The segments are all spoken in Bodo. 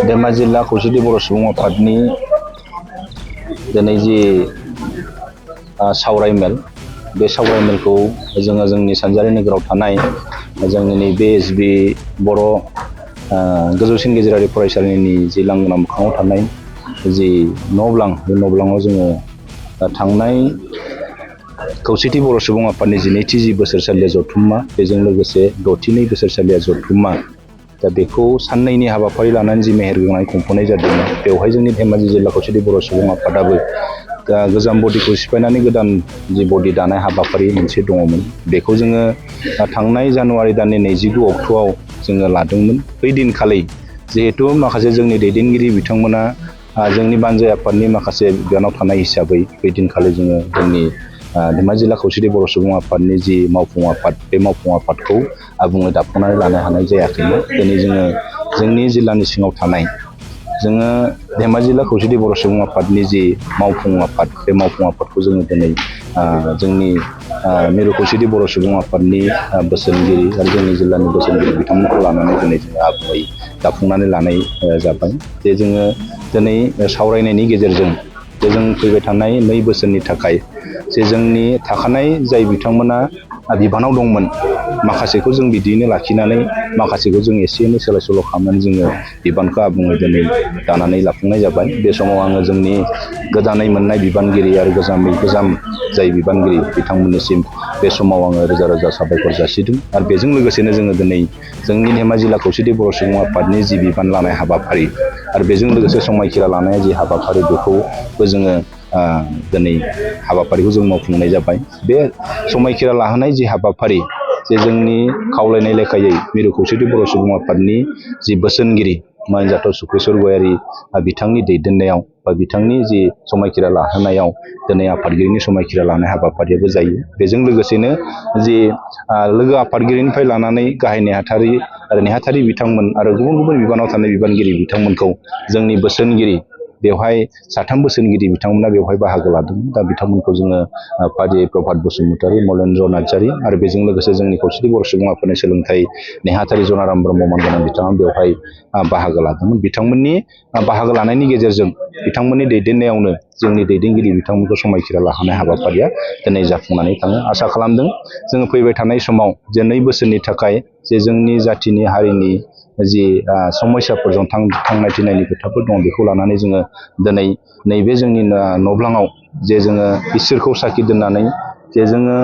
धेमाजि जिल्ला खौसेथि बर' सुबुं आफादनि दिनै जि सावरायमेल बे सावरायमेलखौ जोङो जोंनि सानजारि नोगोराव थानाय जोंनि नैबे एसबि बर' गोजौसिन गेजेरारि फरायसालिनि जि लांगोना मोखाङाव थानाय जि न'ब्लां बे न'ब्लाङाव जोङो थांनाय खौसेथि बर' सुबुं आफादनि 12थि जि बोसोरसालिया जथुम्मा बेजों लोगोसे 6थि बोसोरसालिया जथुम्मा दा बेखौ साननैनि हाबाफारि लानानै जि मेहेरगोनाङै खुंफुंनाय जादोंमोन बेवहाय जोंनि धेमाजि जिल्ला खौसेथि बर' सुबुं आफादाबो गोजाम बडिखौ सिफायनानै गोदान जि बडि दानाय हाबाफारि मोनसे दङमोन बेखौ जोङो थांनाय जानुवारि दाननि 29 अक्ट'आव जोङो लादोंमोन। बै दिनखालि जिहेतु माखासे जोंनि दैदेनगिरि बिथांमोना जोंनि बानजाय आफादनि माखासे बिबानाव थानाय हिसाबै बै दिनखालि जोङो जोंनि धेमाजि जिल्ला खौसेथि बर' सुबुं आफादनि जि मावफुं आफाद बे मावफुं आफादखौ आबुङै दाफुंनानै लानो हानाय जायाखैमोन। दिनै जोङो जोंनि जिल्लानि सिङाव थानाय जोङो धेमाजि जिल्ला खौसेथि बर' सुबुं आफादनि जि मावफुं आफाद बे मावफुं आफादखौ जोङो दिनै जोंनि मिरु खौसेथि बर' सुबुं आफादनि बोसोनगिरि आरो जोंनि जिल्लानि बोसोनगिरि बिथांमोनखौ लानानै दिनै जोङो आबुङै दाफुंनानै लानाय जाबाय। जे जोङो दिनै सावरायनायनि गेजेरजों जे जों फैबाय थानाय 2 बोसोरनि थाखाय जे जोंनि थाखानाय जाय बिथांमोना बिबानाव दंमोन माखासेखौ जों बिदियैनो लाखिनानै माखासेखौ जों एसे एनै सोलाय सोल' खालामनानै जोङो बिबानखौ आबुङै दिनै दानानै लाफुंनाय जाबाय। बे समाव आङो जोंनि गोदानै मोननाय बिबानगिरि आरो गोजाम जाय बिबानगिरि बिथांमोननिसिम बे समाव आङो रोजा रोजा साबायखर जासिदों। आरो बेजों लोगोसेनो जोङो दिनै जोंनि धेमाजि जिल्ला खौसेथि बर' सुबुं आफादनि जि बिबान लानाय हाबाफारि आरो बेजों लोगोसे समायखिरा लानाय जि हाबाफारि बेखौबो जोङो दिनै हाबाफारिखौ जों मावफुंनाय जाबाय। बे समायखिरा लाहोनाय जि हाबाफारि जे जोंनि खावलायनाय लेखायै मिरु खौसेथि बर' सुबुं आफादनि जि बोसोनगिरि मानजाथाव सुक्रेस्वर गयारि बिथांनि दैदेननायाव बा बिथांनि जि समायखिरा लाहोनायाव दिनै आफादगिरिनि समायखिरा लानाय हाबाफारियाबो जायो। बेजों लोगोसेनो जि लोगो आफादगिरिनिफ्राय लानानै गाहाय नेहाथारि आरो नेहाथारि बिथांमोन आरो गुबुन गुबुन बिबानाव थानाय बिबानगिरि बिथांमोनखौ जोंनि बोसोनगिरि बेवहाय 3 बोसोनगिरि बिथांमोना बेवहाय बाहागो लादोंमोन। दा बिथांमोनखौ जोङो फारियै प्रभात बसुमतारी, मलेन्द्र नार्जारी आरो बेजों लोगोसे जोंनि खौसेथि बर' सुबुं आफादनि सोलोंथाइ नेहाथारि जनाराम ब्रह्म मानगोनां बिथाङा बेवहाय बाहागो लादोंमोन। बिथांमोननि बाहागो लानायनि गेजेरजों बिथांमोननि दैदेननायावनो जोंनि दैदेनगिरि बिथांमोनखौ समायखिरा लाहोनाय हाबाफारिया दिनै जाफुंनानै थाङो। आसा खालामदों जोङो फैबाय थानाय समाव जे 2 बोसोरनि थाखाय जे जोंनि जाथिनि हारिनि जि समस्याफोरजों थांनाय थैनायनि खोथाफोर दङ बेखौ लानानै जोङो दिनै नैबे जोंनि न'ब्लाङाव जे जोङो इसोरखौ साखि दोननानै जे जोङो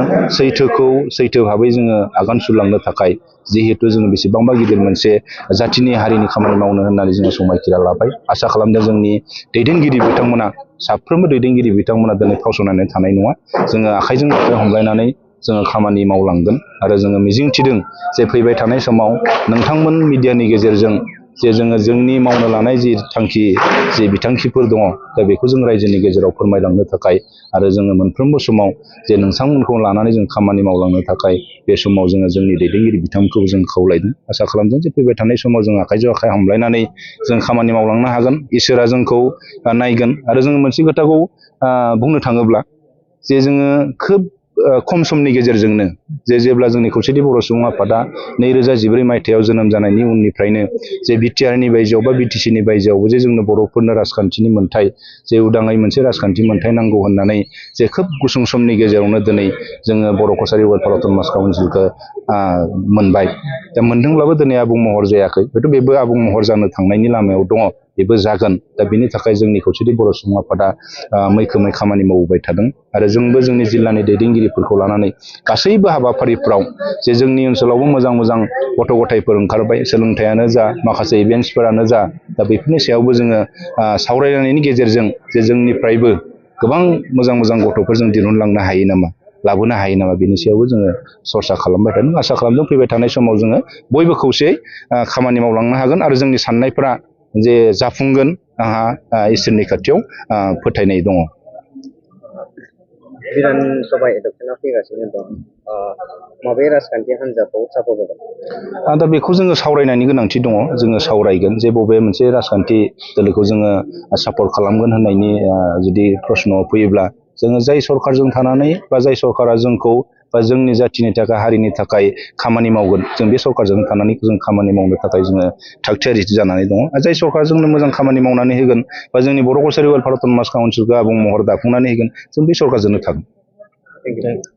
सैथो भाबै जोङो आगान सुरलांनो थाखाय जिहेतु जोङो बेसेबांबा गिदिर मोनसे जाथिनि हारिनि खामानि मावनो होननानै जोङो समायखिरा लाबाय। आसा खालामदों जोंनि दैदेनगिरि बिथांमोना साफ्रोमबो दैदेनगिरि बिथांमोना दिनै फावसायनानै थानाय नङा। जोङो आखाइजों आखाइ हमलायनानै जोङो खामानि मावलांगोन आरो जोङो मिजिंथिदों जे फैबाय थानाय समाव नोंथांमोन मिडियानि गेजेरजों जे जोङो जोंनि मावनो लानाय जि थांखि जि बिथांखिफोर दङ दा बेखौ जों रायजोनि गेजेराव फोरमायलांनो थाखाय आरो जोङो मोनफ्रोमबो समाव जे नोंथांमोनखौ लानानै जों खामानि मावलांनो थाखाय बे समाव जोङो जोंनि दैदेनगिरि बिथांमोनखौ जों खावलायदों। आसा खालामदों जे फैबाय थानाय समाव जों आखाइजों आखाइ हमलायनानै जों खामानि मावलांनो हागोन। इसोरा जोंखौ नायगोन आरो जोङो मोनसे खोथाखौ बुंनो थाङोब्ला जे जोङो खोब खम समनि गेजेरजोंनो जेब्ला जोंनि खौसेथि बर' सुबुं आफादा 2014 मायथाइयाव जोनोम जानायनि उननिफ्रायनो जे बिटिआरनि बायजोआव बा बिटिसिनि बायजोआवबो जे जोंनो बर'फोरनो राजखान्थिनि मोन्थाय जे उदाङै मोनसे राजखान्थि मोन्थाय नांगौ होननानै जे खोब गुसुं समनि गेजेरावनो दिनै जोङो बर' कसारि वेलफेयार अट'नमास काउन्सिलखौ मोनबाय। दा मोनदोंब्लाबो दिनै आबुं महर जायाखै। हयथ' बेबो आबुं महर जानो थांनायनि लामायाव दङ, बेबो जागोन। दा बेनि थाखाय जोंनि खौसेथि बर' सुबुं आफादा मैखोमै खामानि मावबाय थादों आरो जोंबो जोंनि जिल्लानि दैदेनगिरिफोरखौ लानानै गासैबो हाबाफारिफ्राव जे जोंनि ओनसोलावबो मोजां मोजां गथ' गथायफोर ओंखारबाय, सोलोंथायानो जा माखासे इभेन्ट्सफोरानो जा, दा बेफोरनि सायावबो जोङो सावरायलायनायनि गेजेरजों जे जोंनिफ्रायबो गोबां मोजां मोजां गथ'फोर जों दिहुनलांनो हायो नामा, लाबोनो हायो नामा, बेनि सायावबो जोङो सरसा खालामबाय थादों। आसा खालामदों फैबाय थानाय समाव जोङो बयबो खौसेयै खामानि मावलांनो हागोन आरो जोंनि साननायफोरा जे जाफुंगोन आंहा इसोरनि खाथियाव फोथायनाय दङ। बिधान सभा इलेक्सना फैगासिनो दं, माबे राजखान्थि हान्जाखौ सापर्ट होगोन? दा बेखौ जोङो सावरायनायनि गोनांथि दङ। जोङो सावरायगोन जे बबे मोनसे राजखान्थि दोलोखौ जोङो सापर्ट खालामगोन होननायनि जुदि प्रश्न फैयोब्ला जोङो जाय सरकारजों थानानै बा जाय सरकारा जोंखौ बा जोंनि जाथिनि थाखाय हारिनि थाखाय खामानि मावगोन जों बे सरकारजों थानानै जों खामानि मावनो थाखाय जोङो थागथियारि जानानै दङ। जाय सरकार जोंनो मोजां खामानि मावनानै होगोन बा जोंनि बर' कसारि वेलफेयार अट'नमास काउन्सिलखौ आबुं महर दाफुंनानै होगोन जों बे सरकारजोंनो थागोन। Thank you.